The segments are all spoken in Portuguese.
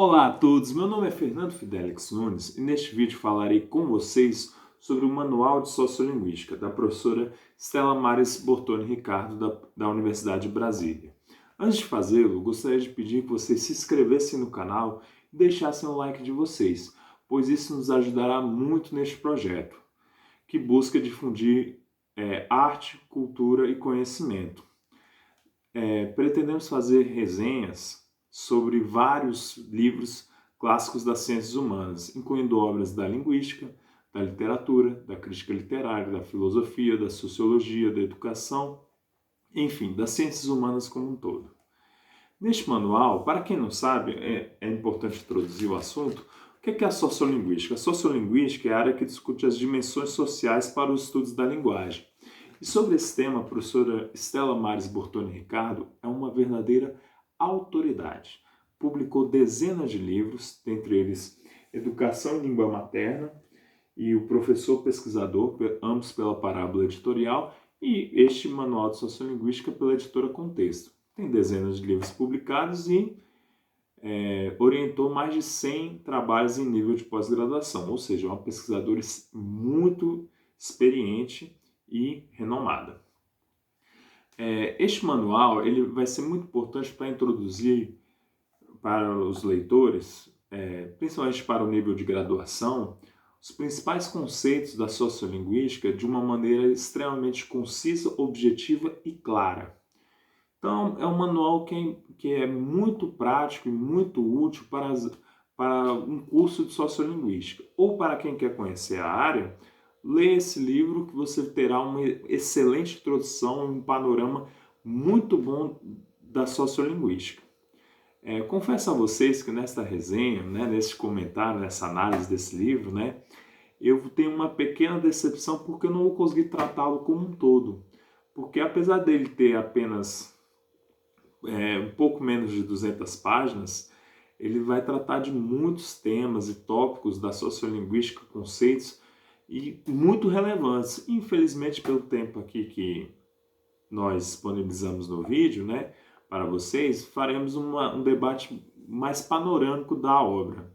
Olá a todos, meu nome é Fernando Fidelix Nunes e neste vídeo falarei com vocês sobre o Manual de Sociolinguística da professora Stella Maris Bortoni Ricardo da Universidade de Brasília. Antes de fazê-lo, gostaria de pedir que vocês se inscrevessem no canal e deixassem o like de vocês, pois isso nos ajudará muito neste projeto, que busca difundir arte, cultura e conhecimento. Pretendemos fazer resenhas sobre vários livros clássicos das ciências humanas, incluindo obras da linguística, da literatura, da crítica literária, da filosofia, da sociologia, da educação, enfim, das ciências humanas como um todo. Neste manual, para quem não sabe, é importante introduzir o assunto. O que é a sociolinguística? A sociolinguística é a área que discute as dimensões sociais para os estudos da linguagem. E sobre esse tema, a professora Stella Maris Bortoni Ricardo é uma verdadeira autoridade. Publicou dezenas de livros, dentre eles Educação em Língua Materna e O Professor Pesquisador, ambos pela Parábola Editorial, e este Manual de Sociolinguística pela editora Contexto. Tem dezenas de livros publicados e orientou mais de 100 trabalhos em nível de pós-graduação, ou seja, uma pesquisadora muito experiente e renomada. Este manual ele vai ser muito importante para introduzir para os leitores, principalmente para o nível de graduação, os principais conceitos da sociolinguística de uma maneira extremamente concisa, objetiva e clara. Então, é um manual que é muito prático e muito útil para um curso de sociolinguística. Ou para quem quer conhecer a área, lê esse livro que você terá uma excelente introdução e um panorama muito bom da sociolinguística. Confesso a vocês que nesta resenha, nesse comentário, nessa análise desse livro, eu tenho uma pequena decepção porque eu não vou conseguir tratá-lo como um todo. Porque apesar dele ter apenas um pouco menos de 200 páginas, ele vai tratar de muitos temas e tópicos da sociolinguística, conceitos e muito relevantes. Infelizmente, pelo tempo aqui que nós disponibilizamos no vídeo, para vocês, faremos um debate mais panorâmico da obra.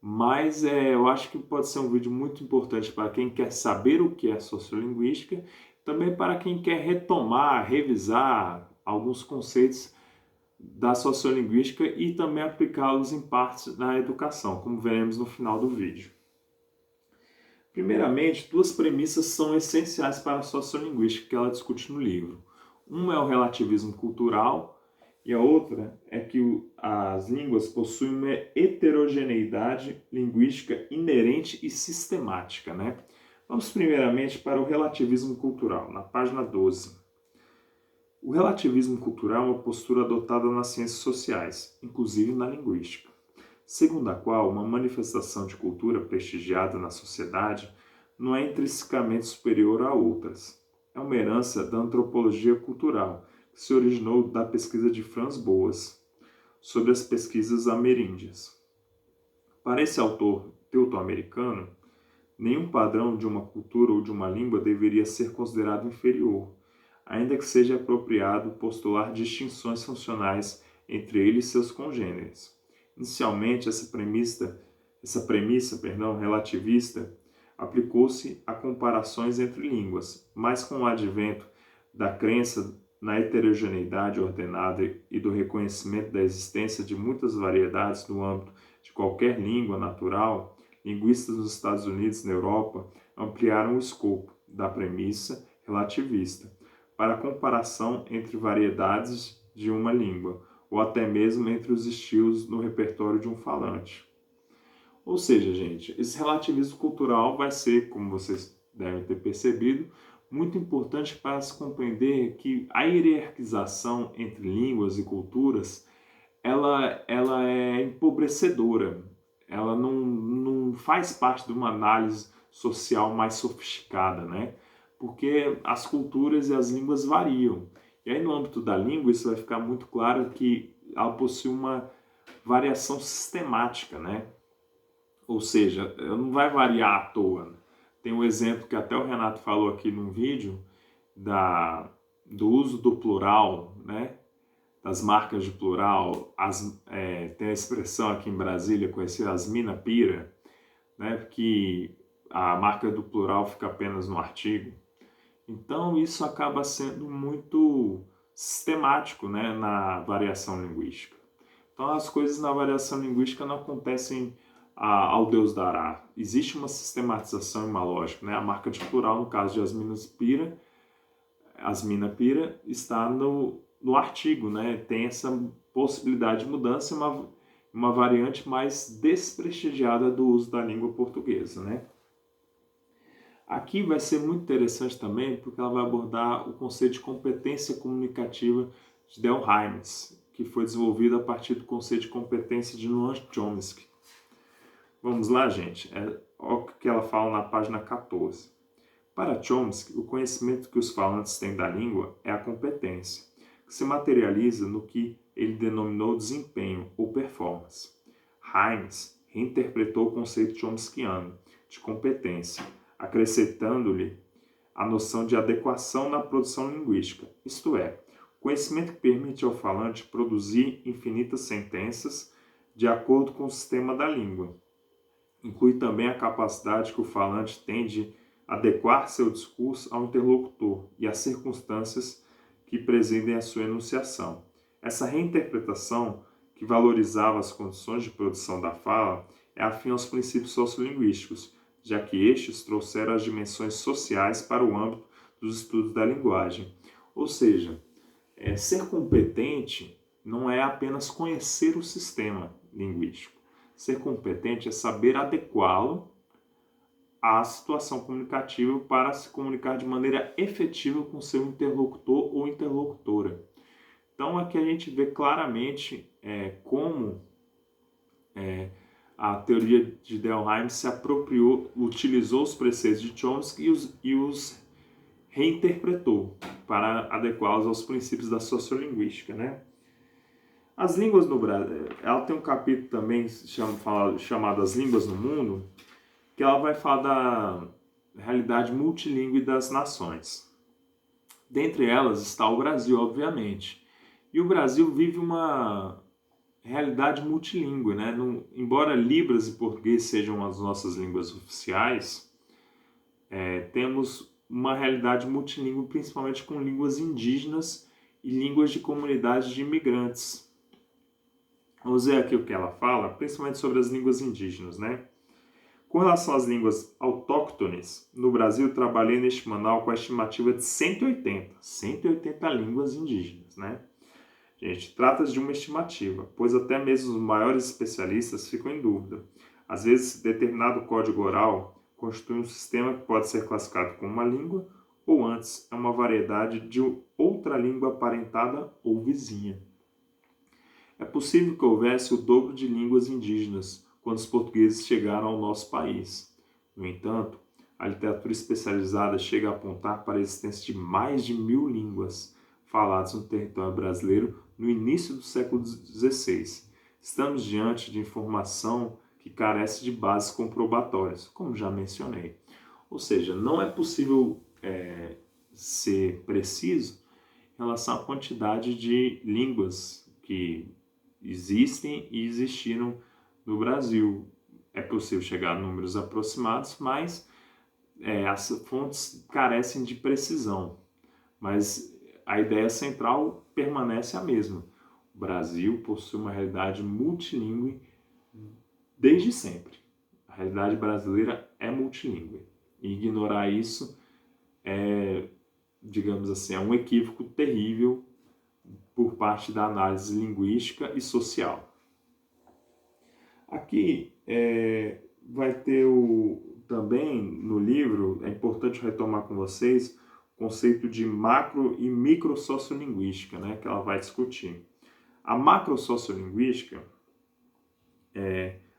Mas eu acho que pode ser um vídeo muito importante para quem quer saber o que é sociolinguística, também para quem quer retomar, revisar alguns conceitos da sociolinguística e também aplicá-los em partes da educação, como veremos no final do vídeo. Primeiramente, duas premissas são essenciais para a sociolinguística que ela discute no livro. Uma é o relativismo cultural e a outra é que as línguas possuem uma heterogeneidade linguística inerente e sistemática. Vamos primeiramente para o relativismo cultural, na página 12. O relativismo cultural é uma postura adotada nas ciências sociais, inclusive na linguística, segundo a qual uma manifestação de cultura prestigiada na sociedade não é intrinsecamente superior a outras. É uma herança da antropologia cultural, que se originou da pesquisa de Franz Boas sobre as pesquisas ameríndias. Para esse autor teuto-americano, nenhum padrão de uma cultura ou de uma língua deveria ser considerado inferior, ainda que seja apropriado postular distinções funcionais entre ele e seus congêneres. Inicialmente, essa premissa relativista aplicou-se a comparações entre línguas, mas com o advento da crença na heterogeneidade ordenada e do reconhecimento da existência de muitas variedades no âmbito de qualquer língua natural, linguistas nos Estados Unidos e na Europa ampliaram o escopo da premissa relativista para a comparação entre variedades de uma língua, ou até mesmo entre os estilos no repertório de um falante. Ou seja, gente, esse relativismo cultural vai ser, como vocês devem ter percebido, muito importante para se compreender que a hierarquização entre línguas e culturas ela é empobrecedora. Ela não faz parte de uma análise social mais sofisticada, porque as culturas e as línguas variam. E aí no âmbito da língua isso vai ficar muito claro que ela possui uma variação sistemática, Ou seja, não vai variar à toa. Tem um exemplo que até o Renato falou aqui num vídeo do uso do plural, das marcas de plural, tem a expressão aqui em Brasília conhecida as mina-pira, né, que a marca do plural fica apenas no artigo. Então isso acaba sendo muito sistemático, né, na variação linguística. Então as coisas na variação linguística não acontecem ao Deus dará. Existe uma sistematização e uma lógica, né? A marca de plural, no caso de asmina-pira, está no artigo, né? Tem essa possibilidade de mudança, uma variante mais desprestigiada do uso da língua portuguesa, né? Aqui vai ser muito interessante também, porque ela vai abordar o conceito de competência comunicativa de Del Hymes, que foi desenvolvido a partir do conceito de competência de Noam Chomsky. Vamos lá, gente. Olha o que ela fala na página 14. Para Chomsky, o conhecimento que os falantes têm da língua é a competência, que se materializa no que ele denominou desempenho ou performance. Hymes reinterpretou o conceito chomskiano de competência, acrescentando-lhe a noção de adequação na produção linguística, isto é, conhecimento que permite ao falante produzir infinitas sentenças de acordo com o sistema da língua. Inclui também a capacidade que o falante tem de adequar seu discurso ao interlocutor e às circunstâncias que presidem a sua enunciação. Essa reinterpretação, que valorizava as condições de produção da fala, é afim aos princípios sociolinguísticos, já que estes trouxeram as dimensões sociais para o âmbito dos estudos da linguagem. Ou seja, ser competente não é apenas conhecer o sistema linguístico. Ser competente é saber adequá-lo à situação comunicativa para se comunicar de maneira efetiva com seu interlocutor ou interlocutora. Então, aqui a gente vê claramente como a teoria de Delheim se apropriou, utilizou os preceitos de Chomsky e os reinterpretou para adequá-los aos princípios da sociolinguística, né? As línguas no Brasil, ela tem um capítulo também chamado As Línguas no Mundo, que ela vai falar da realidade multilingüe das nações. Dentre elas está o Brasil, obviamente. E o Brasil vive uma realidade multilingüe, né? Embora Libras e português sejam as nossas línguas oficiais, temos uma realidade multilingüe, principalmente com línguas indígenas e línguas de comunidades de imigrantes. Vamos ver aqui o que ela fala, principalmente sobre as línguas indígenas, né? Com relação às línguas autóctones, no Brasil trabalhei neste manual com a estimativa de 180 línguas indígenas, né? Gente, trata-se de uma estimativa, pois até mesmo os maiores especialistas ficam em dúvida. Às vezes, determinado código oral constitui um sistema que pode ser classificado como uma língua, ou antes, é uma variedade de outra língua aparentada ou vizinha. É possível que houvesse o dobro de línguas indígenas quando os portugueses chegaram ao nosso país. No entanto, a literatura especializada chega a apontar para a existência de mais de 1000 línguas faladas no território brasileiro no início do século XVI. Estamos diante de informação que carece de bases comprobatórias, como já mencionei. Ou seja, não é possível ser preciso em relação à quantidade de línguas que existem e existiram no Brasil. É possível chegar a números aproximados, mas as fontes carecem de precisão. Mas a ideia central permanece a mesma. O Brasil possui uma realidade multilingüe desde sempre. A realidade brasileira é multilingüe. E ignorar isso digamos assim, é um equívoco terrível por parte da análise linguística e social. Aqui vai ter também no livro, é importante retomar com vocês, o conceito de macro e micro sociolinguística, né, que ela vai discutir. A macro sociolinguística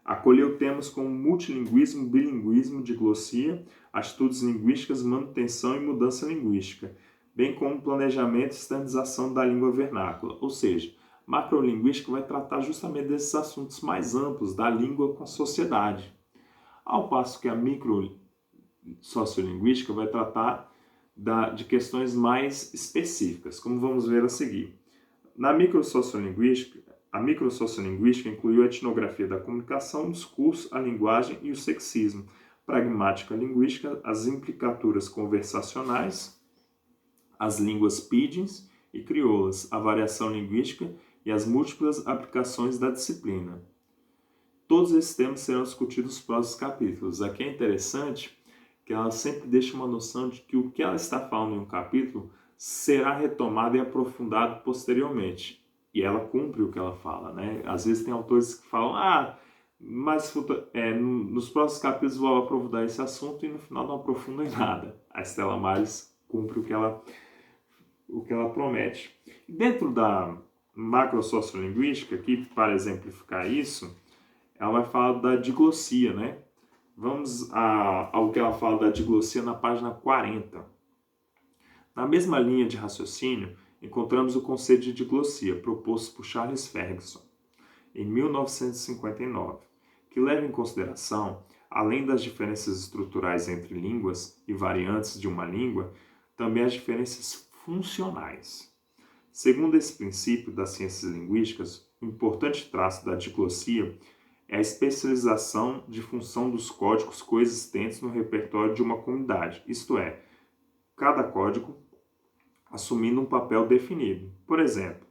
acolheu temas como multilinguismo, bilinguismo, diglossia, atitudes linguísticas, manutenção e mudança linguística, bem como planejamento e standardização da língua vernácula. Ou seja, macrolinguística vai tratar justamente desses assuntos mais amplos da língua com a sociedade. Ao passo que a micro sociolinguística vai tratar de questões mais específicas, como vamos ver a seguir. Na microsociolinguística, a microsociolinguística incluiu a etnografia da comunicação, o discurso, a linguagem e o sexismo, pragmática linguística, as implicaturas conversacionais, as línguas pidgins e crioulas, a variação linguística e as múltiplas aplicações da disciplina. Todos esses temas serão discutidos nos próximos capítulos. Aqui é interessante que ela sempre deixa uma noção de que o que ela está falando em um capítulo será retomado e aprofundado posteriormente. E ela cumpre o que ela fala, né? Às vezes tem autores que falam, mas nos próximos capítulos vou aprofundar esse assunto e no final não aprofunda em nada. A Stella Maris cumpre o que ela promete. Dentro da macrosociolinguística, aqui para exemplificar isso, ela vai falar da diglossia, né? Vamos ao que ela fala da diglossia na página 40. Na mesma linha de raciocínio, encontramos o conceito de diglossia, proposto por Charles Ferguson, em 1959, que leva em consideração, além das diferenças estruturais entre línguas e variantes de uma língua, também as diferenças funcionais. Segundo esse princípio das ciências linguísticas, o importante traço da diglossia é a especialização de função dos códigos coexistentes no repertório de uma comunidade, isto é, cada código assumindo um papel definido. Por exemplo,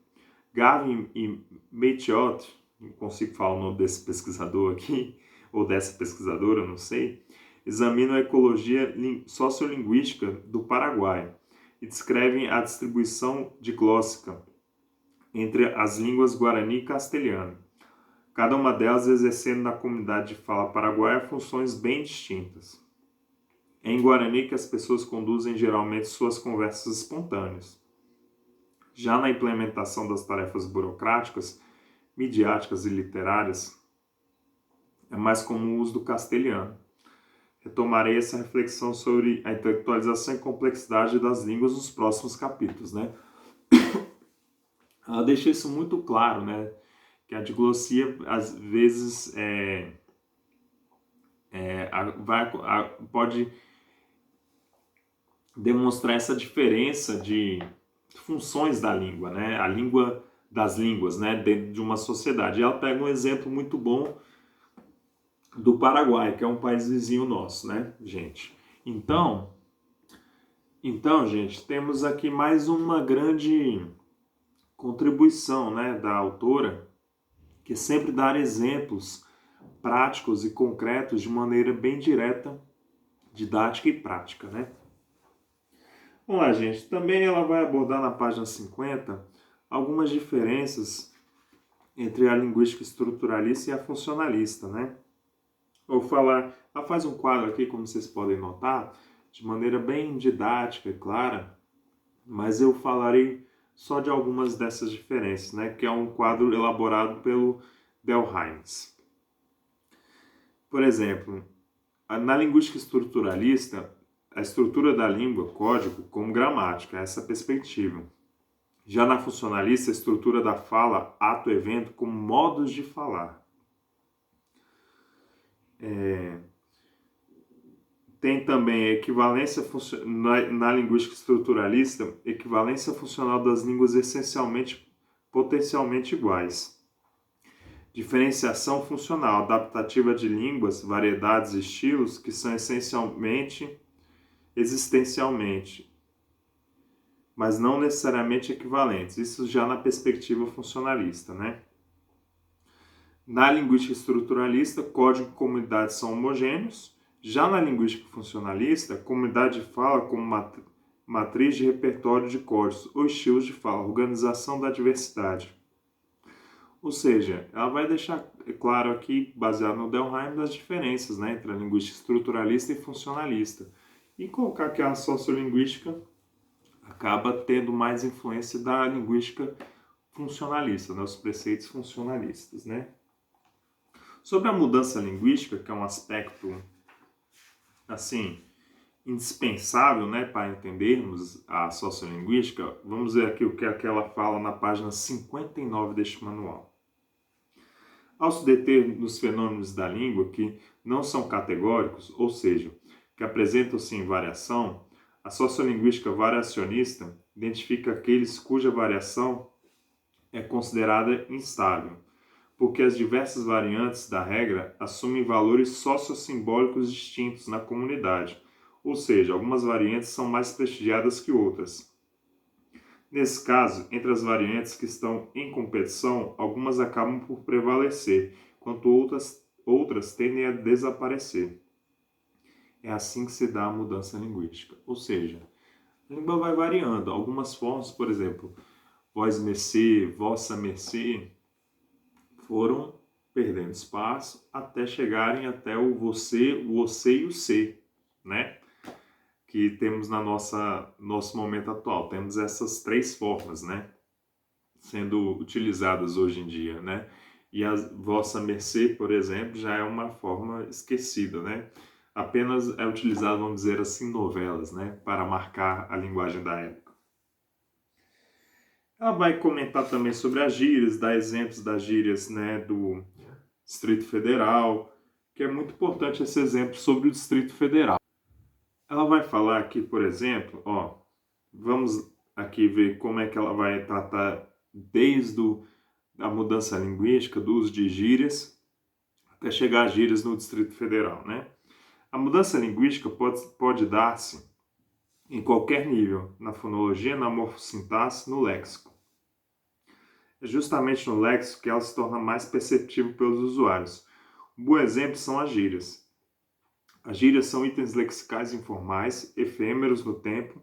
Gavin e Maitiotti, não consigo falar o nome desse pesquisador aqui, ou dessa pesquisadora, não sei, examinam a ecologia sociolinguística do Paraguai e descrevem a distribuição diglóssica entre as línguas guarani e castelhano, cada uma delas exercendo na comunidade de fala paraguaia funções bem distintas. É em Guarani que as pessoas conduzem geralmente suas conversas espontâneas. Já na implementação das tarefas burocráticas, midiáticas e literárias, é mais comum o uso do castelhano. Retomarei essa reflexão sobre a intelectualização e complexidade das línguas nos próximos capítulos, né? Ela deixa isso muito claro, né? Que a diglossia, às vezes, pode demonstrar essa diferença de funções da língua, né? A língua das línguas, né? Dentro de uma sociedade. E ela pega um exemplo muito bom do Paraguai, que é um país vizinho nosso, né, gente? Então, gente, temos aqui mais uma grande contribuição, né, da autora, que é sempre dar exemplos práticos e concretos de maneira bem direta, didática e prática, né? Vamos lá, gente. Também ela vai abordar na página 50 algumas diferenças entre a linguística estruturalista e a funcionalista, né? Vou falar, ela faz um quadro aqui, como vocês podem notar, de maneira bem didática e clara, mas eu falarei só de algumas dessas diferenças, né? Que é um quadro elaborado pelo Delheims. Por exemplo, na linguística estruturalista, a estrutura da língua, código, como gramática, essa perspectiva. Já na funcionalista, a estrutura da fala, ato, evento, como modos de falar. Tem também a equivalência na linguística estruturalista, equivalência funcional das línguas essencialmente potencialmente iguais. Diferenciação funcional, adaptativa de línguas, variedades e estilos que são essencialmente, existencialmente, mas não necessariamente equivalentes. Isso já na perspectiva funcionalista, né? Na linguística estruturalista, código e comunidade são homogêneos. Já na linguística funcionalista, comunidade de fala como matriz de repertório de códigos ou estilos de fala, organização da diversidade. Ou seja, ela vai deixar claro aqui, baseado no Delheims, as diferenças, né, entre a linguística estruturalista e funcionalista. E colocar que a sociolinguística acaba tendo mais influência da linguística funcionalista, né, os preceitos funcionalistas, né? Sobre a mudança linguística, que é um aspecto, assim, indispensável, né, para entendermos a sociolinguística, vamos ver aqui o que ela fala na página 59 deste manual. Ao se deter nos fenômenos da língua que não são categóricos, ou seja, que apresentam-se em variação, a sociolinguística variacionista identifica aqueles cuja variação é considerada instável, porque as diversas variantes da regra assumem valores sociossimbólicos distintos na comunidade, ou seja, algumas variantes são mais prestigiadas que outras. Nesse caso, entre as variantes que estão em competição, algumas acabam por prevalecer, enquanto outras tendem a desaparecer. É assim que se dá a mudança linguística, ou seja, a língua vai variando. Algumas formas, por exemplo, vós mercê, vossa mercê, foram perdendo espaço até chegarem até o você e o ser, né? Que temos na nosso momento atual. Temos essas três formas, né? Sendo utilizadas hoje em dia, né? E a vossa mercê, por exemplo, já é uma forma esquecida, né? Apenas é utilizado, vamos dizer assim, novelas, né? Para marcar a linguagem da época. Ela vai comentar também sobre as gírias, dar exemplos das gírias, né, do Distrito Federal, que é muito importante esse exemplo sobre o Distrito Federal. Ela vai falar aqui, por exemplo, vamos aqui ver como é que ela vai tratar desde a mudança linguística, do uso de gírias, até chegar às gírias no Distrito Federal, né? A mudança linguística pode dar-se em qualquer nível, na fonologia, na morfossintaxe, no léxico. É justamente no léxico que ela se torna mais perceptível pelos usuários. Um bom exemplo são as gírias. As gírias são itens lexicais informais, efêmeros no tempo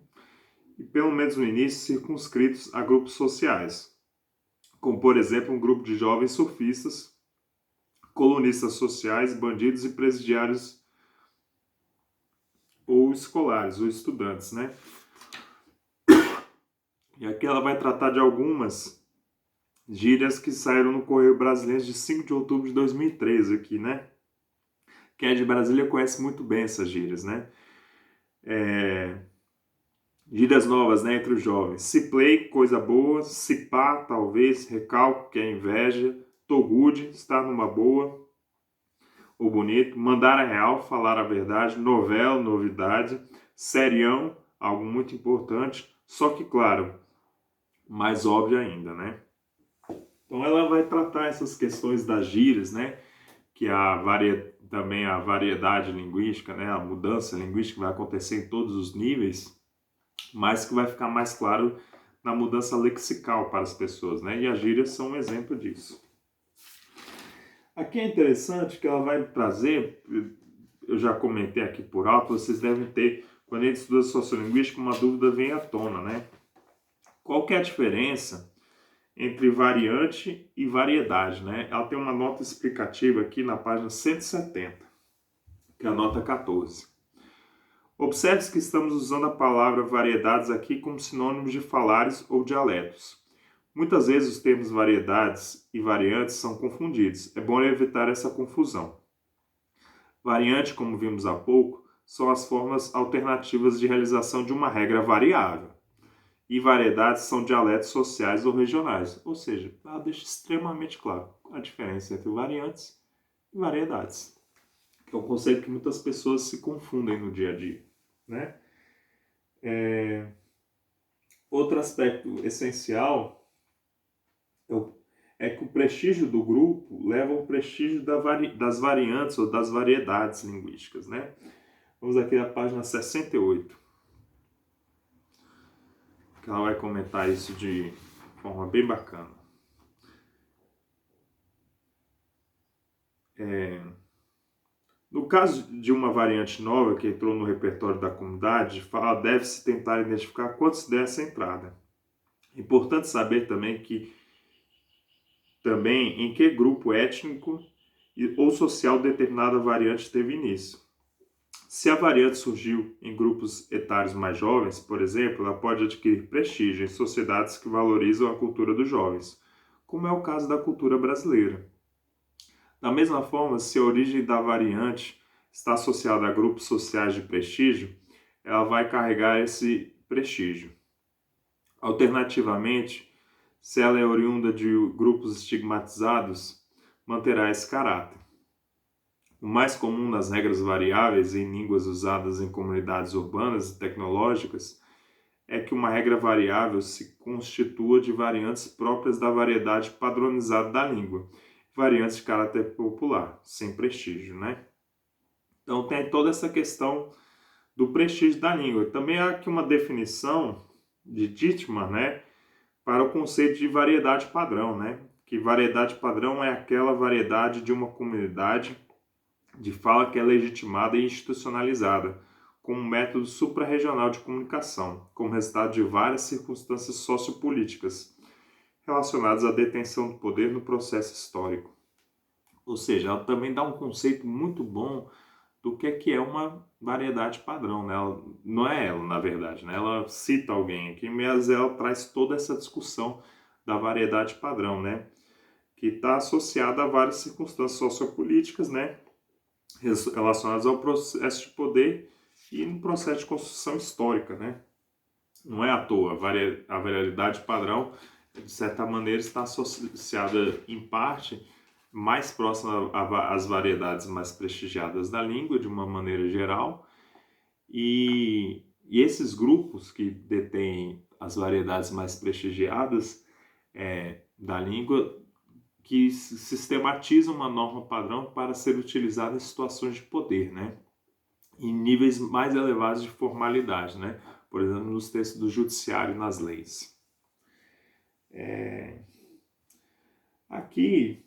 e, pelo menos no início, circunscritos a grupos sociais, como, por exemplo, um grupo de jovens surfistas, colunistas sociais, bandidos e presidiários ou escolares, ou estudantes, né? E aqui ela vai tratar de algumas gírias que saíram no Correio Brasileiro de 5 de outubro de 2013 aqui, né? Quem é de Brasília conhece muito bem essas gírias, né? Gírias novas, né, entre os jovens. Ciplay, coisa boa. Cipá, talvez. Recalco, que é inveja. Togude, estar numa boa ou bonito. Mandar a real, falar a verdade. Novela, novidade. Serião, algo muito importante. Só que, claro, mais óbvio ainda, né? Então ela vai tratar essas questões das gírias, né? Que também a variedade linguística, né? A mudança linguística vai acontecer em todos os níveis, mas que vai ficar mais claro na mudança lexical para as pessoas, né? E as gírias são um exemplo disso. Aqui é interessante que ela vai trazer, eu já comentei aqui por alto, vocês devem ter, quando a gente estuda sociolinguística, uma dúvida vem à tona, né? Qual que é a diferença entre variante e variedade, né? Ela tem uma nota explicativa aqui na página 170, que é a nota 14. Observe que estamos usando a palavra variedades aqui como sinônimos de falares ou dialetos. Muitas vezes os termos variedades e variantes são confundidos. É bom evitar essa confusão. Variante, como vimos há pouco, são as formas alternativas de realização de uma regra variável. E variedades são dialetos sociais ou regionais. Ou seja, ela deixa extremamente claro a diferença entre variantes e variedades, que é um conceito que muitas pessoas se confundem no dia a dia, né? Outro aspecto essencial é que o prestígio do grupo leva ao prestígio das variantes ou das variedades linguísticas, né? Vamos aqui na página 68, que ela vai comentar isso de forma bem bacana. No caso de uma variante nova que entrou no repertório da comunidade, deve-se tentar identificar quando se der essa entrada. É importante saber também em que grupo étnico ou social determinada variante teve início. Se a variante surgiu em grupos etários mais jovens, por exemplo, ela pode adquirir prestígio em sociedades que valorizam a cultura dos jovens, como é o caso da cultura brasileira. Da mesma forma, se a origem da variante está associada a grupos sociais de prestígio, ela vai carregar esse prestígio. Alternativamente, se ela é oriunda de grupos estigmatizados, manterá esse caráter. O mais comum nas regras variáveis em línguas usadas em comunidades urbanas e tecnológicas é que uma regra variável se constitua de variantes próprias da variedade padronizada da língua, variantes de caráter popular, sem prestígio, né? Então tem toda essa questão do prestígio da língua. Também há aqui uma definição de Dittmar, né, para o conceito de variedade padrão, né? Que variedade padrão é aquela variedade de uma comunidade de fala que é legitimada e institucionalizada como um método suprarregional de comunicação, como resultado de várias circunstâncias sociopolíticas relacionadas à detenção do poder no processo histórico. Ou seja, ela também dá um conceito muito bom do que é uma variedade padrão, né? Ela, não é ela, na verdade, né? Ela cita alguém aqui, mas ela traz toda essa discussão da variedade padrão, né? Que está associada a várias circunstâncias sociopolíticas, né? Relacionadas ao processo de poder e no processo de construção histórica, né? Não é à toa, a variedade padrão, de certa maneira, está associada, em parte, mais próxima às variedades mais prestigiadas da língua, de uma maneira geral, e esses grupos que detêm as variedades mais prestigiadas da língua, que sistematizam uma norma padrão para ser utilizada em situações de poder, né? Em níveis mais elevados de formalidade, né? Por exemplo, nos textos do judiciário e nas leis. Aqui,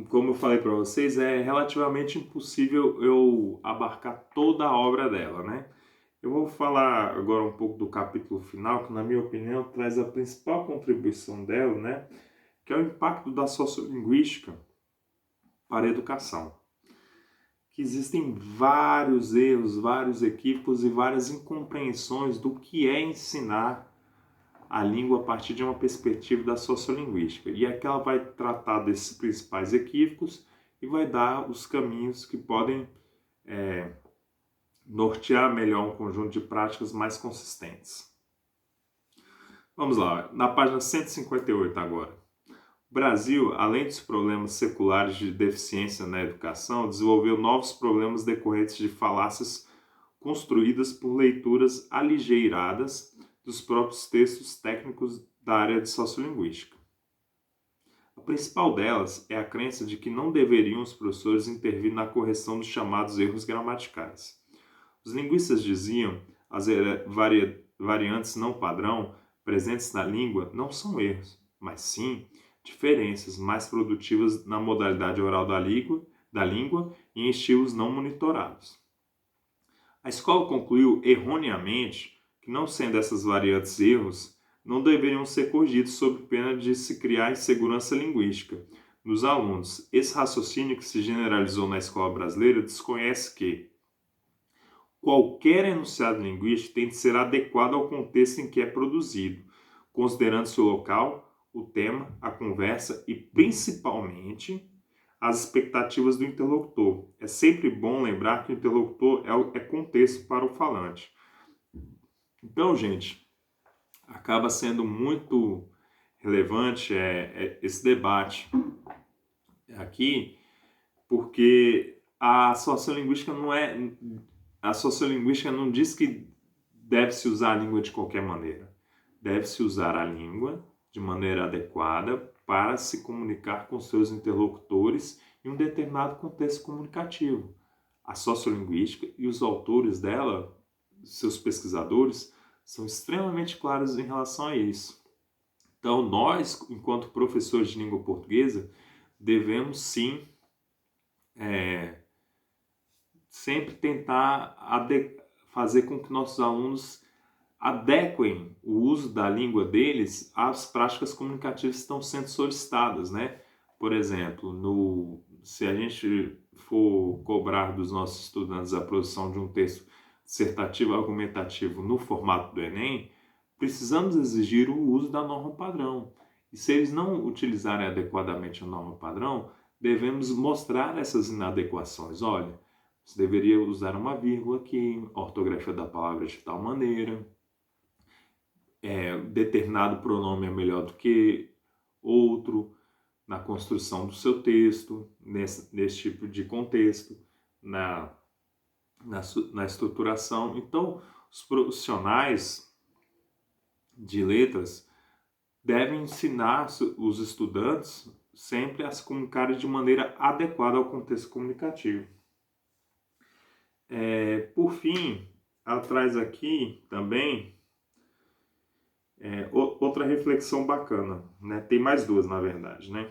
como eu falei para vocês, é relativamente impossível eu abarcar toda a obra dela, né? Eu vou falar agora um pouco do capítulo final, que na minha opinião traz a principal contribuição dela, né? Que é o impacto da sociolinguística para a educação. Que existem vários erros, vários equívocos e várias incompreensões do que é ensinar a língua a partir de uma perspectiva da sociolinguística. E aqui ela vai tratar desses principais equívocos e vai dar os caminhos que podem nortear melhor um conjunto de práticas mais consistentes. Vamos lá, na página 158 agora. O Brasil, além dos problemas seculares de deficiência na educação, desenvolveu novos problemas decorrentes de falácias construídas por leituras aligeiradas dos próprios textos técnicos da área de sociolinguística. A principal delas é a crença de que não deveriam os professores intervir na correção dos chamados erros gramaticais. Os linguistas diziam as variantes não padrão presentes na língua não são erros, mas sim diferenças mais produtivas na modalidade oral da língua e em estilos não monitorados. A escola concluiu erroneamente que, não sendo essas variantes erros, não deveriam ser corrigidos sob pena de se criar insegurança linguística nos alunos. Esse raciocínio, que se generalizou na escola brasileira, desconhece que qualquer enunciado linguístico tem de ser adequado ao contexto em que é produzido, considerando seu local, o tema, a conversa e, principalmente, as expectativas do interlocutor. É sempre bom lembrar que o interlocutor é contexto para o falante. Então, gente, acaba sendo muito relevante esse debate aqui, porque a sociolinguística não diz que deve-se usar a língua de qualquer maneira. Deve-se usar a língua de maneira adequada para se comunicar com seus interlocutores em um determinado contexto comunicativo. A sociolinguística e os autores dela, seus pesquisadores, são extremamente claros em relação a isso. Então, nós, enquanto professores de língua portuguesa, devemos sim sempre tentar fazer com que nossos alunos adequem o uso da língua deles às práticas comunicativas que estão sendo solicitadas, né? Por exemplo, se a gente for cobrar dos nossos estudantes a produção de um texto dissertativo argumentativo no formato do Enem, precisamos exigir o uso da norma padrão. E se eles não utilizarem adequadamente a norma padrão, devemos mostrar essas inadequações. Olha, você deveria usar uma vírgula aqui, a ortografia da palavra de tal maneira, determinado pronome é melhor do que outro na construção do seu texto, nesse tipo de contexto, na estruturação. Então, os profissionais de letras devem ensinar os estudantes sempre a se comunicarem de maneira adequada ao contexto comunicativo. Por fim, ela traz aqui também outra reflexão bacana, né? Tem mais duas, na verdade, né?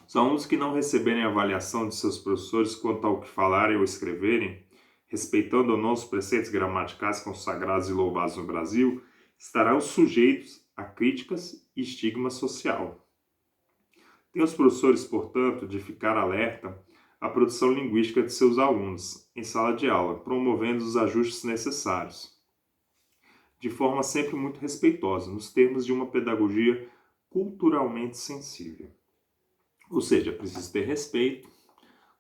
Os alunos que não receberem avaliação de seus professores quanto ao que falarem ou escreverem, respeitando ou não os preceitos gramaticais consagrados e louvados no Brasil, estarão sujeitos a críticas e estigma social. Tem os professores, portanto, de ficar alerta à produção linguística de seus alunos em sala de aula, promovendo os ajustes necessários, de forma sempre muito respeitosa, nos termos de uma pedagogia culturalmente sensível. Ou seja, precisa ter respeito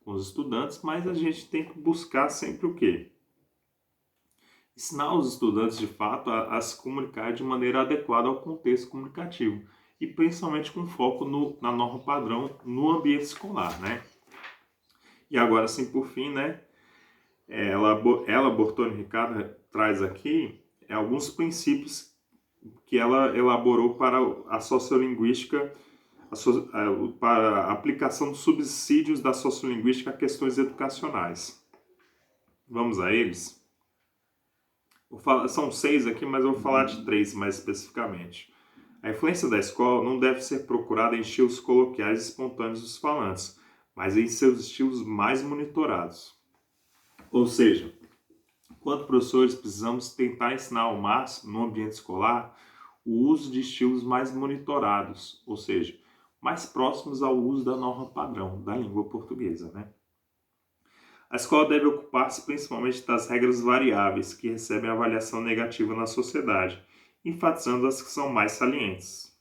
com os estudantes, mas a gente tem que buscar sempre o quê? Ensinar os estudantes, de fato, a se comunicar de maneira adequada ao contexto comunicativo e principalmente com foco na norma padrão no ambiente escolar, né? E agora, sim, por fim, né? Ela Bortoni Ricardo, traz aqui alguns princípios que ela elaborou para a sociolinguística, para a aplicação dos subsídios da sociolinguística a questões educacionais. Vamos a eles? São 6 aqui, mas eu vou falar de 3 mais especificamente. A influência da escola não deve ser procurada em estilos coloquiais e espontâneos dos falantes, mas em seus estilos mais monitorados. Ou seja, enquanto professores precisamos tentar ensinar ao máximo no ambiente escolar o uso de estilos mais monitorados, ou seja, mais próximos ao uso da norma padrão da língua portuguesa, né? A escola deve ocupar-se principalmente das regras variáveis que recebem avaliação negativa na sociedade, enfatizando as que são mais salientes.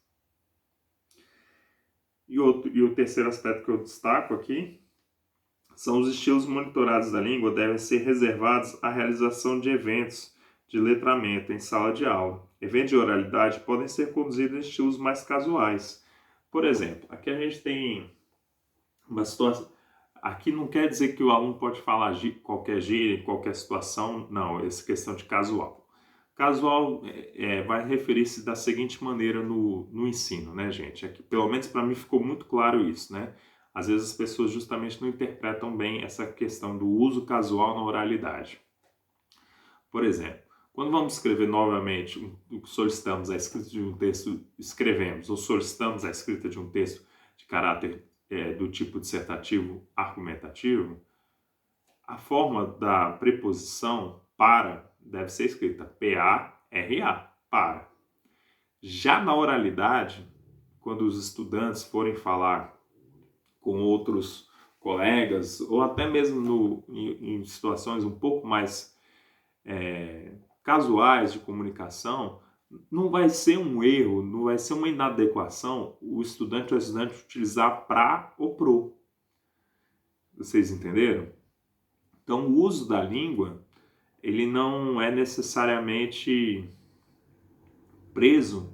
E o terceiro aspecto que eu destaco aqui são os estilos monitorados da língua devem ser reservados à realização de eventos de letramento em sala de aula. Eventos de oralidade podem ser conduzidos em estilos mais casuais. Por exemplo, aqui a gente tem uma situação. Aqui não quer dizer que o aluno pode falar qualquer gíria, em qualquer situação. Não, essa questão de casual. Casual vai referir-se da seguinte maneira no ensino, né, gente? Aqui, pelo menos para mim ficou muito claro isso, né? Às vezes as pessoas justamente não interpretam bem essa questão do uso casual na oralidade. Por exemplo, quando vamos escrever novamente, solicitamos a escrita de um texto, escrevemos ou solicitamos a escrita de um texto de caráter do tipo dissertativo argumentativo, a forma da preposição para deve ser escrita P-A-R-A, para. Já na oralidade, quando os estudantes forem falar com outros colegas, ou até mesmo em situações um pouco mais casuais de comunicação, não vai ser um erro, não vai ser uma inadequação o estudante ou a estudante utilizar pra ou pro. Vocês entenderam? Então, o uso da língua, ele não é necessariamente preso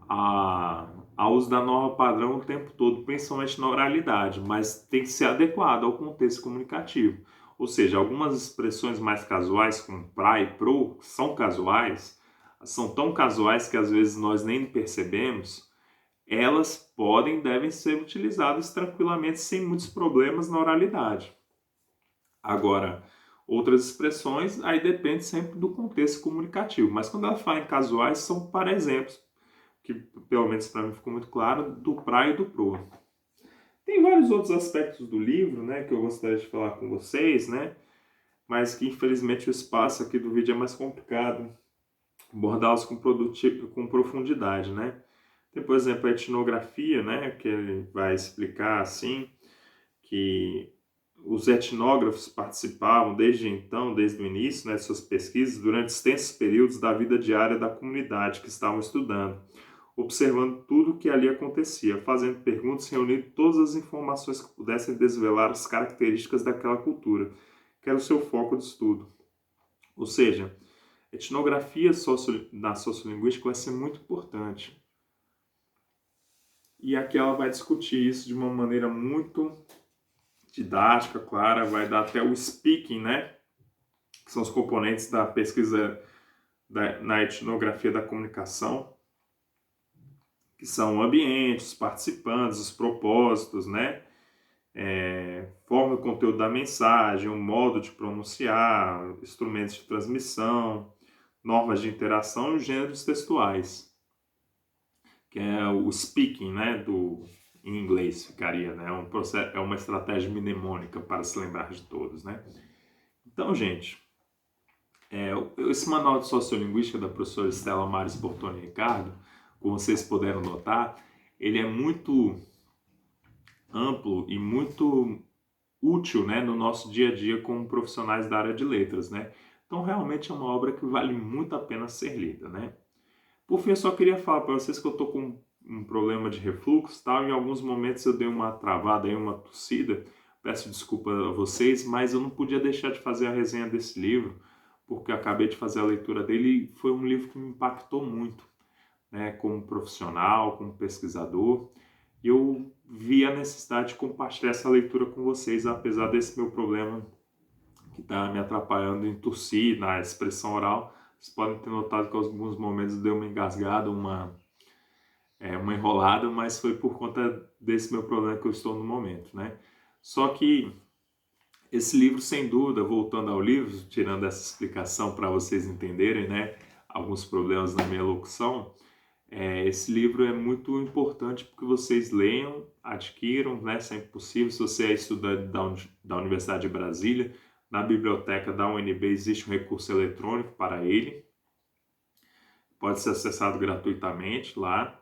ao uso da norma padrão o tempo todo, principalmente na oralidade, mas tem que ser adequado ao contexto comunicativo. Ou seja, algumas expressões mais casuais, como pra e pro, são casuais, são tão casuais que às vezes nós nem percebemos, elas devem ser utilizadas tranquilamente, sem muitos problemas na oralidade. Agora, outras expressões, aí depende sempre do contexto comunicativo, mas quando ela fala em casuais, são para exemplos, que pelo menos para mim ficou muito claro, do pra e do pro. Tem vários outros aspectos do livro, né, que eu gostaria de falar com vocês, né, mas que infelizmente o espaço aqui do vídeo é mais complicado abordá-los com profundidade, né. Tem, por exemplo, a etnografia, né, que ele vai explicar assim, que os etnógrafos participavam desde o início, né, de suas pesquisas, durante extensos períodos da vida diária da comunidade que estavam estudando, observando tudo o que ali acontecia, fazendo perguntas, reunindo todas as informações que pudessem desvelar as características daquela cultura, que era o seu foco de estudo. Ou seja, etnografia na sociolinguística vai ser muito importante. E aqui ela vai discutir isso de uma maneira muito didática, clara, vai dar até o speaking, né? Que são os componentes da pesquisa na etnografia da comunicação. que são o ambiente, os participantes, os propósitos, né? Forma e conteúdo da mensagem, o modo de pronunciar, instrumentos de transmissão, normas de interação e os gêneros textuais, que é o speaking, né? Em inglês ficaria, né? É uma estratégia mnemônica para se lembrar de todos, né? Então, gente, esse manual de sociolinguística da professora Estela Maris Bortoni Ricardo, como vocês puderam notar, ele é muito amplo e muito útil, né, no nosso dia a dia como profissionais da área de letras, né? Então, realmente é uma obra que vale muito a pena ser lida, né? Por fim, eu só queria falar para vocês que eu estou com um problema de refluxo, tal. Em alguns momentos eu dei uma travada, uma tossida. Peço desculpa a vocês, mas eu não podia deixar de fazer a resenha desse livro, porque eu acabei de fazer a leitura dele e foi um livro que me impactou muito, né, como profissional, como pesquisador. E eu vi a necessidade de compartilhar essa leitura com vocês, apesar desse meu problema que está me atrapalhando em tossir, na expressão oral. Vocês podem ter notado que em alguns momentos deu uma engasgada, uma enrolada, mas foi por conta desse meu problema que eu estou no momento, né? Só que esse livro, sem dúvida, voltando ao livro, tirando essa explicação para vocês entenderem, né, alguns problemas na minha locução, esse livro é muito importante porque vocês leiam, adquiram, né, sempre possível. Se você é estudante da Universidade de Brasília, na biblioteca da UNB existe um recurso eletrônico para ele, pode ser acessado gratuitamente lá,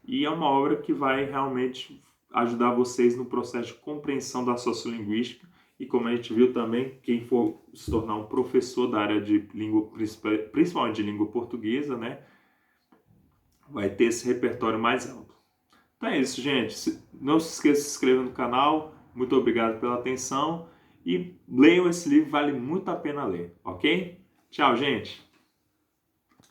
e é uma obra que vai realmente ajudar vocês no processo de compreensão da sociolinguística. E como a gente viu também, quem for se tornar um professor da área de língua, principalmente de língua portuguesa, né, vai ter esse repertório mais amplo. Então é isso, gente. Não se esqueça de se inscrever no canal. Muito obrigado pela atenção. E leiam esse livro, vale muito a pena ler, ok? Tchau, gente!